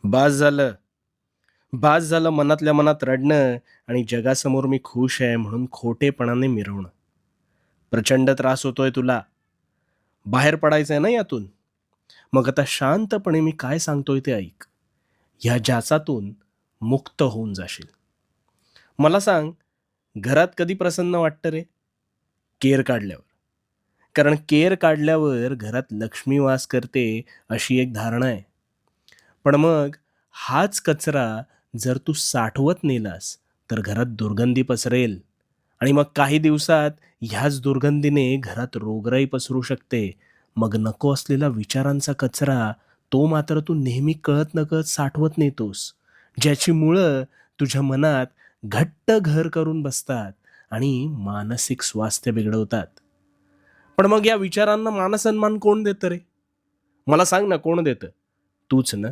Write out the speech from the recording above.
बास झालं. बास झालं मनातल्या मनात रडणं आणि जगासमोर मी खुश आहे म्हणून खोटेपणाने मिरवणं. प्रचंड त्रास होतोय तुला. बाहेर पडायचंय ना यातून. मग आता शांतपणे मी काय सांगतोय ते ऐक. ह्या जाचातून मुक्त होऊन जाशील. मला सांग, घरात कधी प्रसन्न वाटतं रे? केर काढल्यावर. कारण केर काढल्यावर घरात लक्ष्मी वास करते अशी एक धारणा आहे. पण मग हाच कचरा जर तू साठवत नेलास, तर घरात दुर्गंधी पसरेल आणि मग काही दिवसात ह्याच दुर्गंधीने घरात रोगराई पसरू शकते. मग नको असलेला विचारांचा कचरा, तो मात्र तू नेहमी कळत-नकळत साठवत नेतोस. ज्याची मुळं तुझ्या मनात घट्ट घर करून बसतात आणि मानसिक स्वास्थ्य बिघडवतात. पण मग या विचारांना मानसन्मान कोण देतं रे? मला सांग ना, कोण देतं? तूच ना.